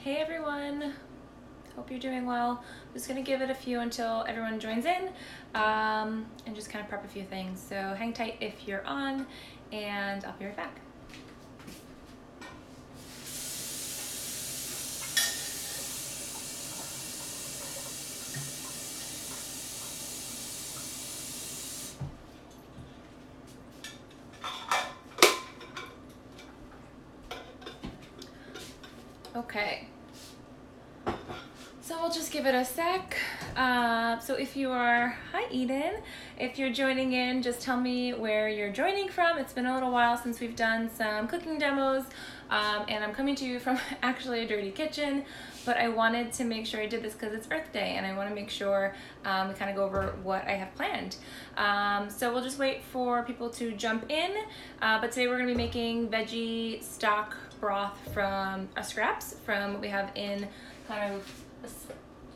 Hey everyone, hope you're doing well. I'm just gonna give it a few until everyone joins in and just kind of prep a few things. So hang tight if you're on, and I'll be right back. Okay, so we'll just give it a sec. So if you are, hi Eden, if you're joining in, just tell me where you're joining from. It's been a little while since we've done some cooking demos, and I'm coming to you from actually a dirty kitchen, but I wanted to make sure I did this because it's Earth Day, and I want to make sure we kind of go over what I have planned. So we'll just wait for people to jump in, but today we're going to be making veggie stock broth from scraps from what we have in kind of a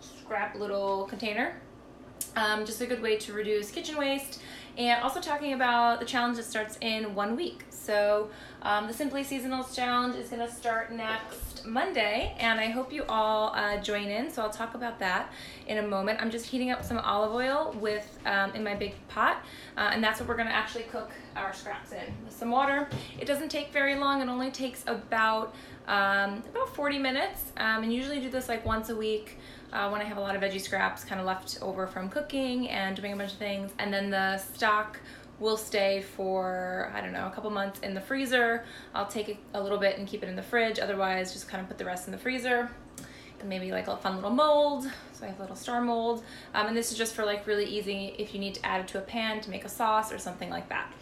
scrap little container. Just a good way to reduce kitchen waste, and also talking about the challenge that starts in 1 week. So the Simply Seasonals challenge is going to start next Monday, and I hope you all join in. So I'll talk about that in a moment. I'm just heating up some olive oil with in my big pot, and that's what we're going to actually cook our scraps in. With some water. It doesn't take very long. It only takes about 40 minutes, and usually do this like once a week. When I have a lot of veggie scraps kind of left over from cooking and doing a bunch of things, and then the stock will stay for, I don't know, a couple months in the freezer. I'll take a little bit and keep it in the fridge, otherwise just kind of put the rest in the freezer. And maybe like a fun little mold, so I have a little star mold. And this is just for like really easy if you need to add it to a pan to make a sauce or something like that.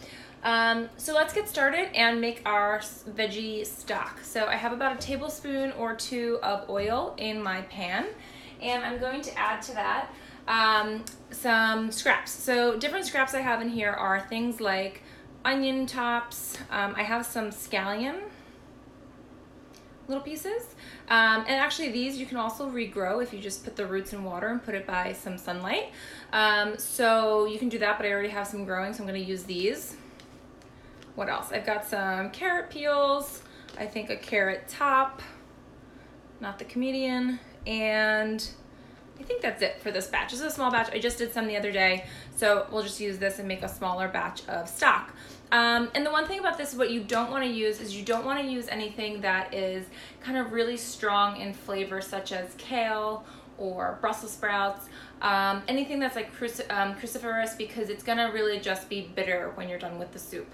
So let's get started and make our veggie stock. So I have about a tablespoon or two of oil in my pan, and I'm going to add to that some scraps. So different scraps I have in here are things like onion tops. I have some scallion little pieces, and actually these you can also regrow if you just put the roots in water and put it by some sunlight. So you can do that, but I already have some growing, so I'm going to use these. What else? I've got some carrot peels, I think a carrot top, not the comedian, and I think that's it for this batch. This is a small batch. I just did some the other day, so we'll just use this and make a smaller batch of stock. And the one thing about this is what you don't want to use is you don't want to use anything that is kind of really strong in flavor, such as kale or Brussels sprouts, anything that's like cruciferous, because it's gonna really just be bitter when you're done with the soup.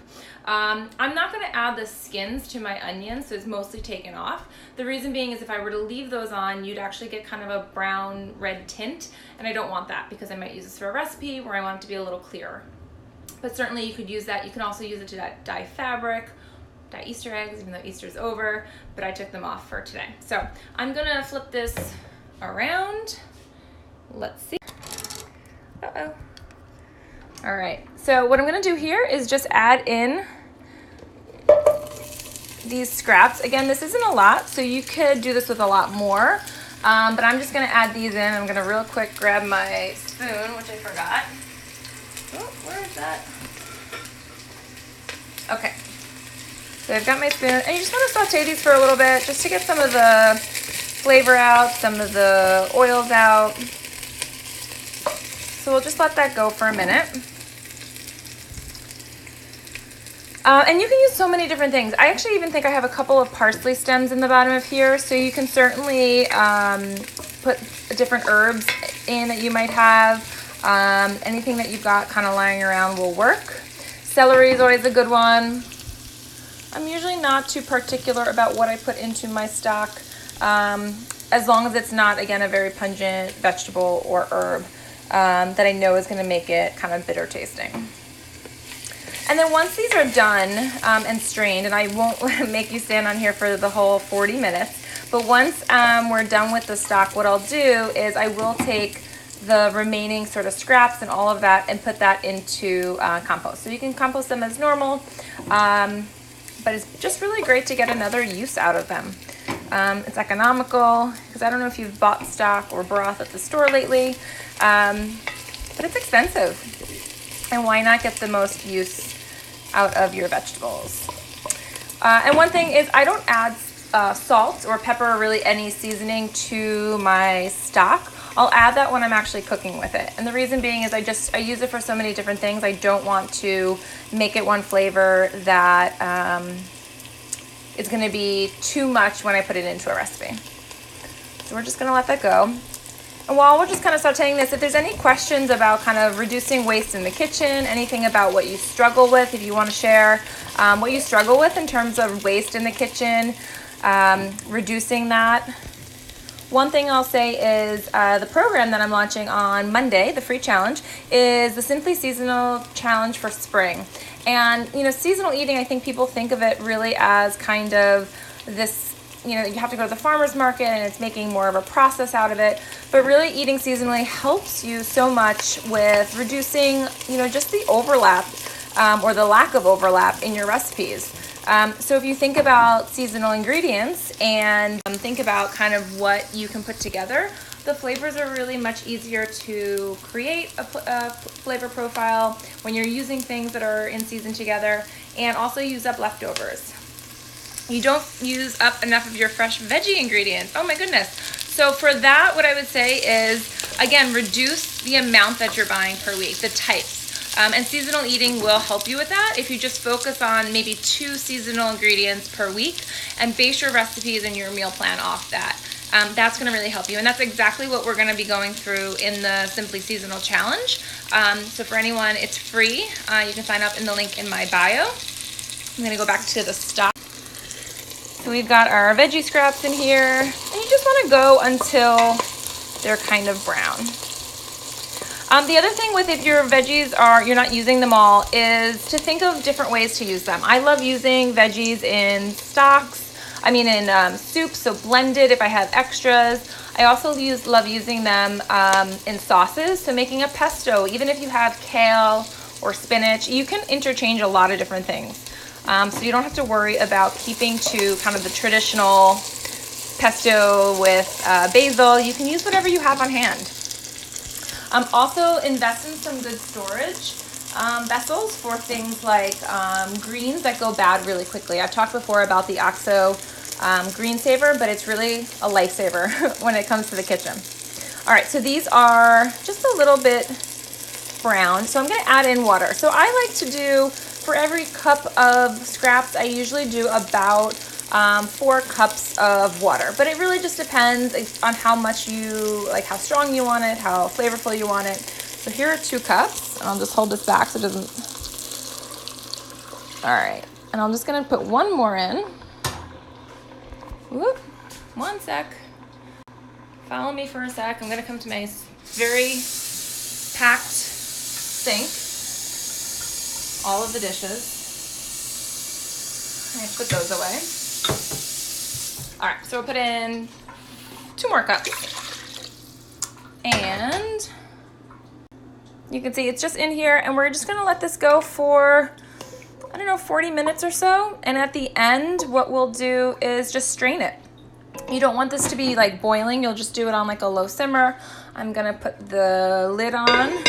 I'm not gonna add the skins to my onions, so it's mostly taken off. The reason being is if I were to leave those on, you'd actually get kind of a brown red tint, and I don't want that because I might use this for a recipe where I want it to be a little clearer. But certainly you could use that. You can also use it to dye fabric, dye Easter eggs, even though Easter's over, but I took them off for today. So I'm gonna flip this around. Let's see. Uh-oh. All right, so what I'm gonna do here is just add in these scraps. Again, this isn't a lot, so you could do this with a lot more, but I'm just gonna add these in. I'm gonna real quick grab my spoon, which I forgot. Oh, where is that? Okay, so I've got my spoon, and you just wanna saute these for a little bit just to get some of the flavor out, some of the oils out. So we'll just let that go for a minute. And you can use so many different things. I actually even think I have a couple of parsley stems in the bottom of here, so you can certainly put different herbs in that you might have. Anything that you've got kind of lying around will work. Celery is always a good one. I'm usually not too particular about what I put into my stock, as long as it's not, again, a very pungent vegetable or herb that I know is going to make it kind of bitter tasting. And then once these are done and strained, and I won't make you stand on here for the whole 40 minutes, but once we're done with the stock, what I'll do is I will take the remaining sort of scraps and all of that and put that into compost. So you can compost them as normal, but it's just really great to get another use out of them. It's economical, because I don't know if you've bought stock or broth at the store lately, but it's expensive. And why not get the most use out of your vegetables? And one thing is I don't add salt or pepper or really any seasoning to my stock, I'll add that when I'm actually cooking with it. And the reason being is I use it for so many different things. I don't want to make it one flavor that is gonna be too much when I put it into a recipe. So we're just gonna let that go. And while we're just kind of sauteing this, if there's any questions about kind of reducing waste in the kitchen, anything about what you struggle with, if you want to share what you struggle with in terms of waste in the kitchen, reducing that. One thing I'll say is the program that I'm launching on Monday, the free challenge, is the Simply Seasonal Challenge for spring. And, you know, seasonal eating, I think people think of it really as kind of this, you know, you have to go to the farmer's market and it's making more of a process out of it. But really eating seasonally helps you so much with reducing, you know, just the overlap or the lack of overlap in your recipes. So if you think about seasonal ingredients and think about kind of what you can put together, the flavors are really much easier to create a flavor profile when you're using things that are in season together, and also use up leftovers. You don't use up enough of your fresh veggie ingredients. Oh my goodness. So for that, what I would say is, again, reduce the amount that you're buying per week, the types. And seasonal eating will help you with that if you just focus on maybe 2 seasonal ingredients per week and base your recipes and your meal plan off that. That's gonna really help you. And that's exactly what we're gonna be going through in the Simply Seasonal Challenge. So for anyone, it's free. You can sign up in the link in my bio. I'm gonna go back to the stock. So we've got our veggie scraps in here, and you just want to go until they're kind of brown. The other thing with if your veggies you're not using them all is to think of different ways to use them. I love using veggies in in soups, so blended if I have extras. I also love using them in sauces, so making a pesto. Even if you have kale or spinach, you can interchange a lot of different things. So you don't have to worry about keeping to kind of the traditional pesto with basil. You can use whatever you have on hand. Also invest in some good storage vessels for things like greens that go bad really quickly. I've talked before about the OXO green saver, but it's really a lifesaver when it comes to the kitchen. All right, so these are just a little bit brown, so I'm gonna add in water. So I like to do, for every cup of scraps, I usually do about 4 cups of water, but it really just depends on how much how strong you want it, how flavorful you want it. So here are 2 cups, and I'll just hold this back so it doesn't, all right. And I'm just gonna put 1 more in. Whoop, 1 sec. Follow me for a sec. I'm gonna come to my very packed sink. All of the dishes. I put those away. All right, so we'll put in 2 more cups. And you can see it's just in here, and we're just gonna let this go for, I don't know, 40 minutes or so. And at the end, what we'll do is just strain it. You don't want this to be like boiling. You'll just do it on like a low simmer. I'm gonna put the lid on.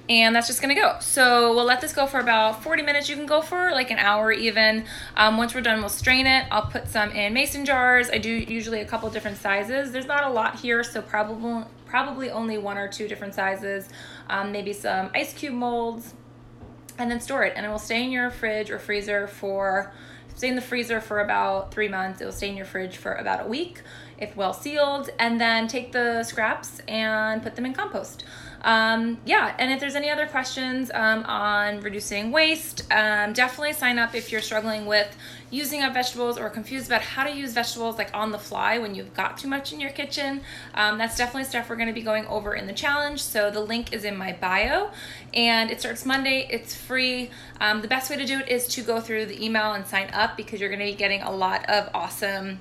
And that's just gonna go. So we'll let this go for about 40 minutes. You can go for like an hour even. Once we're done, we'll strain it. I'll put some in mason jars. I do usually a couple different sizes. There's not a lot here, so probably only 1 or 2 different sizes. Maybe some ice cube molds, and then store it. And it will stay in your fridge or freezer stay in the freezer for about 3 months. It will stay in your fridge for about a week if well sealed. And then take the scraps and put them in compost. Yeah, and if there's any other questions on reducing waste, definitely sign up if you're struggling with using up vegetables or confused about how to use vegetables like on the fly when you've got too much in your kitchen. That's definitely stuff we're going to be going over in the challenge. So the link is in my bio, and it starts Monday. It's free. The best way to do it is to go through the email and sign up, because you're going to be getting a lot of awesome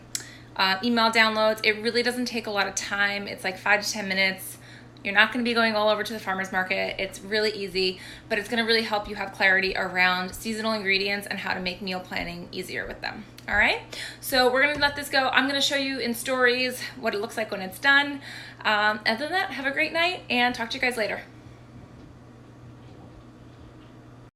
email downloads. It really doesn't take a lot of time. It's like 5 to 10 minutes. You're not going to be going all over to the farmer's market. It's really easy, but it's going to really help you have clarity around seasonal ingredients and how to make meal planning easier with them. All right, so we're going to let this go. I'm going to show you in stories what it looks like when it's done. Other than that, have a great night and talk to you guys later.